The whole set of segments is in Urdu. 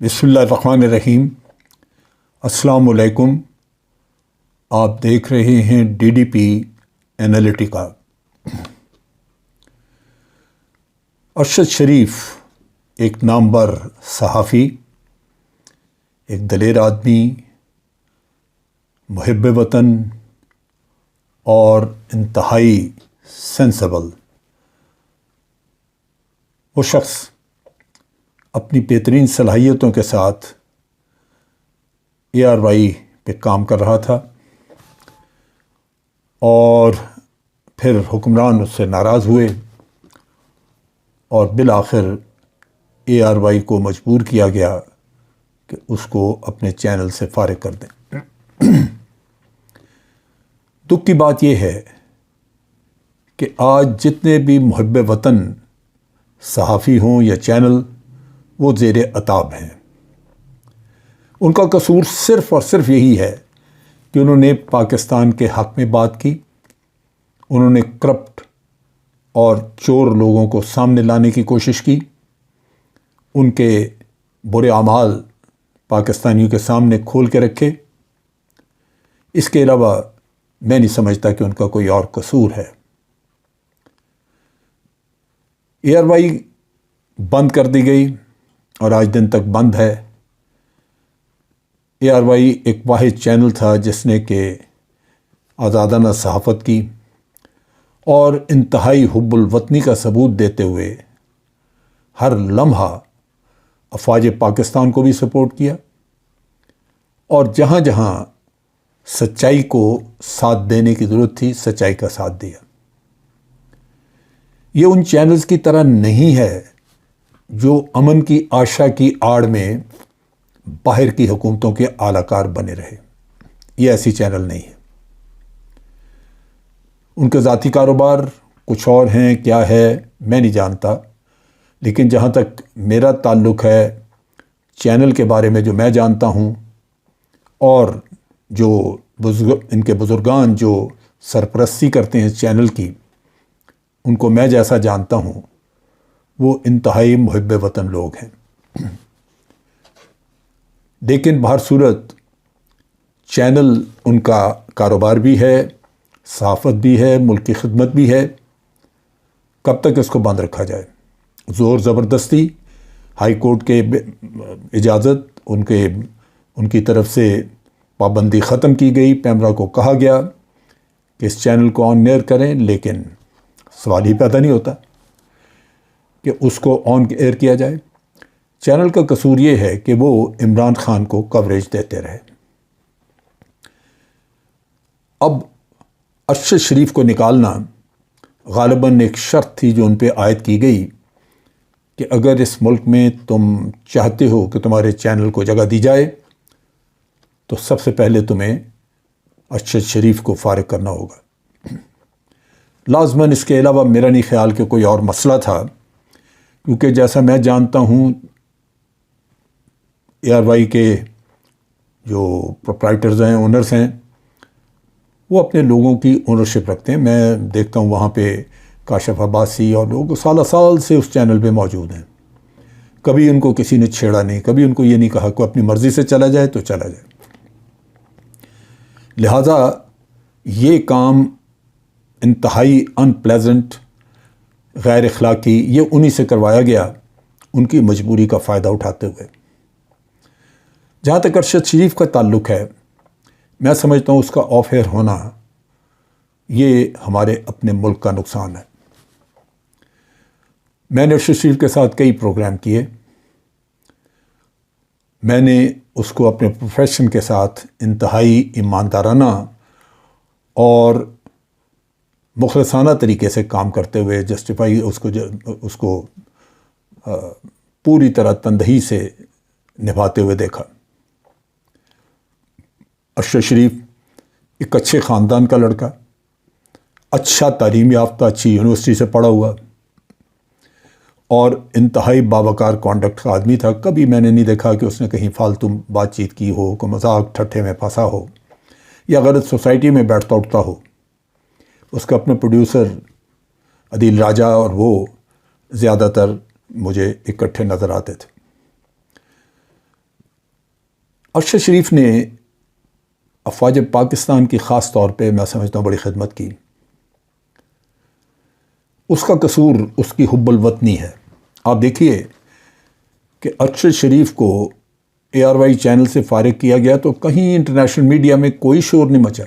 بسم اللہ الرحمن الرحیم۔ السلام علیکم۔ آپ دیکھ رہے ہیں D D P Analytica. Arshad شریف ایک نامور صحافی، ایک دلیر آدمی، محب وطن اور انتہائی سینسیبل وہ شخص اپنی بہترین صلاحیتوں کے ساتھ ARY پہ کام کر رہا تھا، اور پھر حکمران اس سے ناراض ہوئے اور بالآخر ARY کو مجبور کیا گیا کہ اس کو اپنے چینل سے فارغ کر دیں۔ دکھ کی بات یہ ہے کہ آج جتنے بھی محب وطن صحافی ہوں یا چینل، وہ زیر عتاب ہیں۔ ان کا قصور صرف اور صرف یہی ہے کہ انہوں نے پاکستان کے حق میں بات کی، انہوں نے کرپٹ اور چور لوگوں کو سامنے لانے کی کوشش کی، ان کے برے اعمال پاکستانیوں کے سامنے کھول کے رکھے۔ اس کے علاوہ میں نہیں سمجھتا کہ ان کا کوئی اور قصور ہے۔ ARY بند کر دی گئی اور آج دن تک بند ہے۔ ARY ایک واحد چینل تھا جس نے کہ آزادانہ صحافت کی اور انتہائی حب الوطنی کا ثبوت دیتے ہوئے ہر لمحہ افواج پاکستان کو بھی سپورٹ کیا، اور جہاں جہاں سچائی کو ساتھ دینے کی ضرورت تھی سچائی کا ساتھ دیا۔ یہ ان چینلز کی طرح نہیں ہے جو امن کی آشا کی آڑ میں باہر کی حکومتوں کے اعلی کار بنے رہے۔ یہ ایسی چینل نہیں ہے۔ ان کے ذاتی کاروبار کچھ اور ہیں، کیا ہے میں نہیں جانتا، لیکن جہاں تک میرا تعلق ہے چینل کے بارے میں جو میں جانتا ہوں، اور جو ان کے بزرگان جو سرپرستی کرتے ہیں چینل کی، ان کو میں جیسا جانتا ہوں، وہ انتہائی محب وطن لوگ ہیں۔ لیکن بہر صورت چینل ان کا کاروبار بھی ہے، صحافت بھی ہے، ملک کی خدمت بھی ہے۔ کب تک اس کو بند رکھا جائے؟ زور زبردستی، ہائی کورٹ کے اجازت، ان کی طرف سے پابندی ختم کی گئی، پیمرا کو کہا گیا کہ اس چینل کو آن ایئر کریں، لیکن سوال ہی پیدا نہیں ہوتا کہ اس کو آن ایئر کیا جائے۔ چینل کا قصور یہ ہے کہ وہ عمران خان کو کوریج دیتے رہے۔ اب ارشد شریف کو نکالنا غالباً ایک شرط تھی جو ان پہ عائد کی گئی کہ اگر اس ملک میں تم چاہتے ہو کہ تمہارے چینل کو جگہ دی جائے تو سب سے پہلے تمہیں ارشد شریف کو فارغ کرنا ہوگا۔ لازماً اس کے علاوہ میرا نہیں خیال کہ کوئی اور مسئلہ تھا، کیونکہ جیسا میں جانتا ہوں ARY کے جو پروپرائٹرز ہیں، اونرز ہیں، وہ اپنے لوگوں کی اونرشپ رکھتے ہیں۔ میں دیکھتا ہوں وہاں پہ کاشف عباسی اور لوگ سالہ سال سے اس چینل پہ موجود ہیں، کبھی ان کو کسی نے چھیڑا نہیں، کبھی ان کو یہ نہیں کہا کہ اپنی مرضی سے چلا جائے تو چلا جائے۔ لہٰذا یہ کام انتہائی ان پلیزنٹ، غیر اخلاقی، یہ انہی سے کروایا گیا ان کی مجبوری کا فائدہ اٹھاتے ہوئے۔ جہاں تک ارشد شریف کا تعلق ہے، میں سمجھتا ہوں اس کا آف ایئر ہونا یہ ہمارے اپنے ملک کا نقصان ہے۔ میں نے ارشد شریف کے ساتھ کئی پروگرام کیے، میں نے اس کو اپنے پروفیشن کے ساتھ انتہائی ایماندارانہ اور مخلصانہ طریقے سے کام کرتے ہوئے جسٹیفائی اس کو پوری طرح تندہی سے نبھاتے ہوئے دیکھا۔ ارشد شریف ایک اچھے خاندان کا لڑکا، اچھا تعلیم یافتہ، اچھی یونیورسٹی سے پڑھا ہوا اور انتہائی باوقار کانڈکٹ کا آدمی تھا۔ کبھی میں نے نہیں دیکھا کہ اس نے کہیں فالتو بات چیت کی ہو، کوئی مذاق ٹھٹھے میں پھنسا ہو، یا غلط سوسائٹی میں بیٹھتا اٹھتا ہو۔ اس کا اپنے پروڈیوسر عدیل راجہ اور وہ زیادہ تر مجھے اکٹھے نظر آتے تھے۔ ارشد شریف نے افواج پاکستان کی خاص طور پہ میں سمجھتا ہوں بڑی خدمت کی. اس کا قصور اس کی حب الوطنی ہے. آپ دیکھیے کہ ارشد شریف کو ARY چینل سے فارغ کیا گیا تو کہیں انٹرنیشنل میڈیا میں کوئی شور نہیں مچا،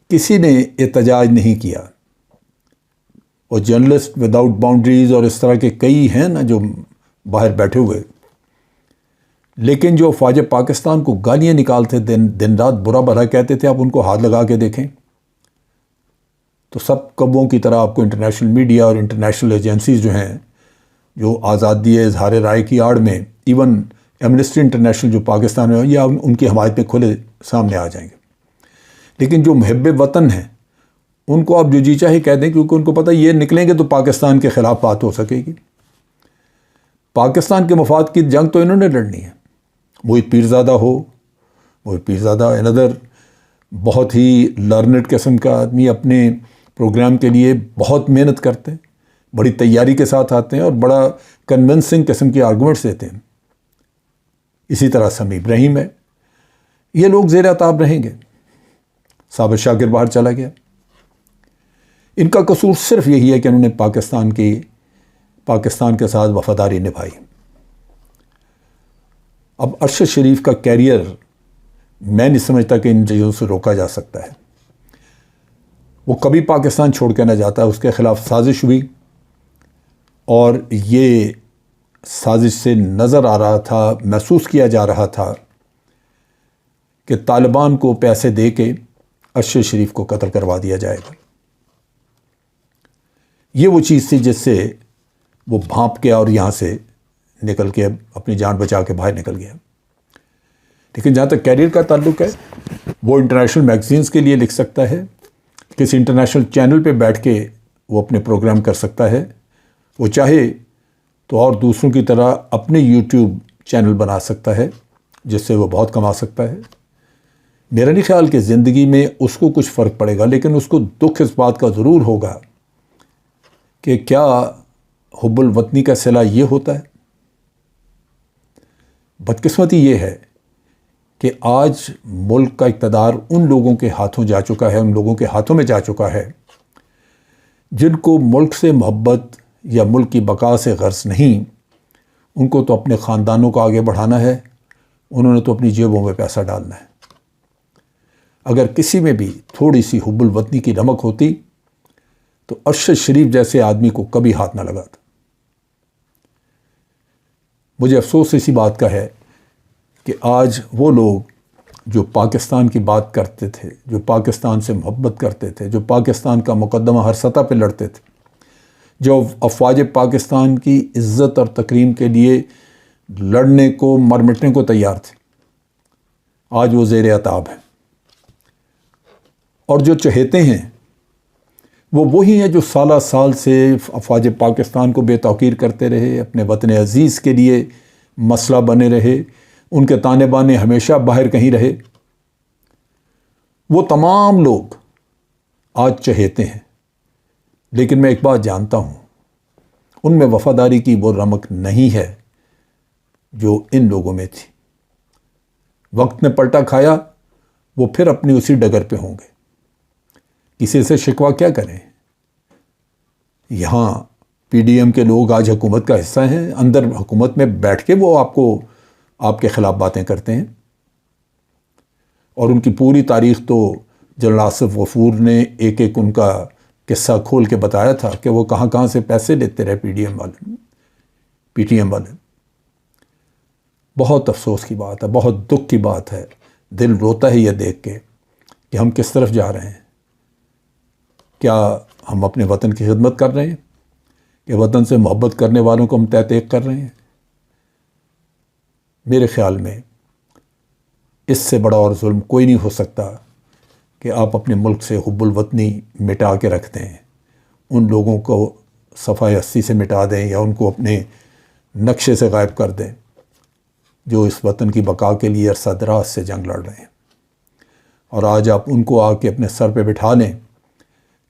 کسی نے احتجاج نہیں کیا. اور جرنلسٹ وداؤٹ باؤنڈریز اور اس طرح کے کئی ہیں نا جو باہر بیٹھے ہوئے، لیکن جو افواج پاکستان کو گالیاں نکالتے دن رات برا بھلا کہتے تھے، آپ ان کو ہاتھ لگا کے دیکھیں تو سب کبوں کی طرح آپ کو انٹرنیشنل میڈیا اور انٹرنیشنل ایجنسیز جو ہیں جو آزادی اظہار رائے کی آڑ میں، ایون ایمنسٹی انٹرنیشنل جو پاکستان میں، یا ان کی حمایت میں کھلے سامنے آ جائیں گے. لیکن جو محب وطن ہیں ان کو آپ جو جی چاہے کہہ دیں، کیونکہ ان کو پتہ یہ نکلیں گے تو پاکستان کے خلاف بات ہو سکے گی. پاکستان کے مفاد کی جنگ تو انہوں نے لڑنی ہے. محیط پیرزادہ ہو، محیط پیرزادہ اندر بہت ہی لرنڈ قسم کا آدمی، اپنے پروگرام کے لیے بہت محنت کرتے ہیں، بڑی تیاری کے ساتھ آتے ہیں اور بڑا کنونسنگ قسم کی آرگومنٹس دیتے ہیں. اسی طرح سمیع ابراہیم ہے. یہ لوگ زیر عتاب رہیں گے. ثابت شاکر باہر چلا گیا. ان کا قصور صرف یہی ہے کہ انہوں نے پاکستان کے ساتھ وفاداری نبھائی. اب ارشد شریف کا کیریئر میں نہیں سمجھتا کہ ان چیزوں سے روکا جا سکتا ہے. وہ کبھی پاکستان چھوڑ کے نہ جاتا. اس کے خلاف سازش ہوئی اور یہ سازش سے نظر آ رہا تھا، محسوس کیا جا رہا تھا کہ طالبان کو پیسے دے کے ارشد شریف کو قتل کروا دیا جائے گا. یہ وہ چیز تھی جس سے وہ بھانپ کے اور یہاں سے نکل کے اپنی جان بچا کے باہر نکل گیا. لیکن جہاں تک کیریئر کا تعلق ہے، وہ انٹرنیشنل میگزینز کے لیے لکھ سکتا ہے، کسی انٹرنیشنل چینل پہ بیٹھ کے وہ اپنے پروگرام کر سکتا ہے. وہ چاہے تو اور دوسروں کی طرح اپنے یوٹیوب چینل بنا سکتا ہے جس سے وہ بہت کما سکتا ہے. میرا نہیں خیال کہ زندگی میں اس کو کچھ فرق پڑے گا، لیکن اس کو دکھ اس بات کا ضرور ہوگا کہ کیا حب الوطنی کا صلہ یہ ہوتا ہے. بدقسمتی یہ ہے کہ آج ملک کا اقتدار ان لوگوں کے ہاتھوں جا چکا ہے، ان لوگوں کے ہاتھوں میں جا چکا ہے جن کو ملک سے محبت یا ملک کی بقا سے غرض نہیں. ان کو تو اپنے خاندانوں کو آگے بڑھانا ہے، انہوں نے تو اپنی جیبوں میں پیسہ ڈالنا ہے. اگر کسی میں بھی تھوڑی سی حب الوطنی کی رمق ہوتی تو ارشد شریف جیسے آدمی کو کبھی ہاتھ نہ لگاتا. مجھے افسوس اسی بات کا ہے کہ آج وہ لوگ جو پاکستان کی بات کرتے تھے، جو پاکستان سے محبت کرتے تھے، جو پاکستان کا مقدمہ ہر سطح پہ لڑتے تھے، جو افواج پاکستان کی عزت اور تکریم کے لیے لڑنے کو مر مٹنے کو تیار تھے، آج وہ زیر عتاب ہیں. اور جو چہیتے ہیں وہ وہی ہیں جو سالہ سال سے افواج پاکستان کو بے توقیر کرتے رہے، اپنے وطن عزیز کے لیے مسئلہ بنے رہے، ان کے تانے بانے ہمیشہ باہر کہیں رہے. وہ تمام لوگ آج چہیتے ہیں. لیکن میں ایک بات جانتا ہوں، ان میں وفاداری کی وہ رمق نہیں ہے جو ان لوگوں میں تھی. وقت نے پلٹا کھایا، وہ پھر اپنی اسی ڈگر پہ ہوں گے. کسی سے شکوہ کیا کریں؟ یہاں PDM کے لوگ آج حکومت کا حصہ ہیں، اندر حکومت میں بیٹھ کے وہ آپ کے خلاف باتیں کرتے ہیں. اور ان کی پوری تاریخ تو جنرل آصف غفور نے ایک ایک ان کا قصہ کھول کے بتایا تھا کہ وہ کہاں کہاں سے پیسے لیتے رہے PTM والے. بہت افسوس کی بات ہے، بہت دکھ کی بات ہے. دل روتا ہے یہ دیکھ کے کہ ہم کس طرف جا رہے ہیں. کیا ہم اپنے وطن کی خدمت کر رہے ہیں کہ وطن سے محبت کرنے والوں کو ہم تحقیق کر رہے ہیں؟ میرے خیال میں اس سے بڑا اور ظلم کوئی نہیں ہو سکتا کہ آپ اپنے ملک سے حب الوطنی مٹا کے رکھ دیں، ان لوگوں کو صفحہ ہستی سے مٹا دیں یا ان کو اپنے نقشے سے غائب کر دیں جو اس وطن کی بقا کے لیے عرصہ دراز سے جنگ لڑ رہے ہیں. اور آج آپ ان کو آ کے اپنے سر پہ بٹھا لیں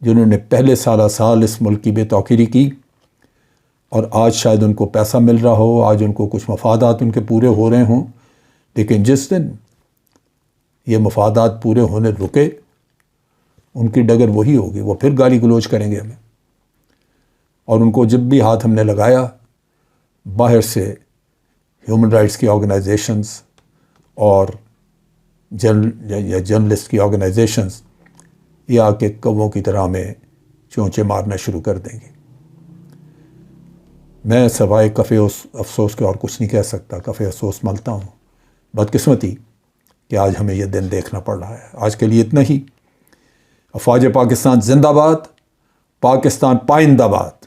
جنہوں نے پہلے سالہ سال اس ملک کی بے توقیری کی، اور آج شاید ان کو پیسہ مل رہا ہو، آج ان کو کچھ مفادات ان کے پورے ہو رہے ہوں، لیکن جس دن یہ مفادات پورے ہونے رکے، ان کی ڈگر وہی ہوگی، وہ پھر گالی گلوچ کریں گے ہمیں. اور ان کو جب بھی ہاتھ ہم نے لگایا، باہر سے ہیومن رائٹس کی آرگنائزیشنز اور جرنلسٹ کی آرگنائزیشنز یہ آ کے کووں کی طرح ہمیں چونچے مارنا شروع کر دیں گی. میں سوائے کفِ افسوس کے اور کچھ نہیں کہہ سکتا. کفِ افسوس ملتا ہوں. بدقسمتی کہ آج ہمیں یہ دن دیکھنا پڑ رہا ہے. آج کے لیے اتنا ہی. افواج پاکستان زندہ باد. پاکستان پائندہ باد.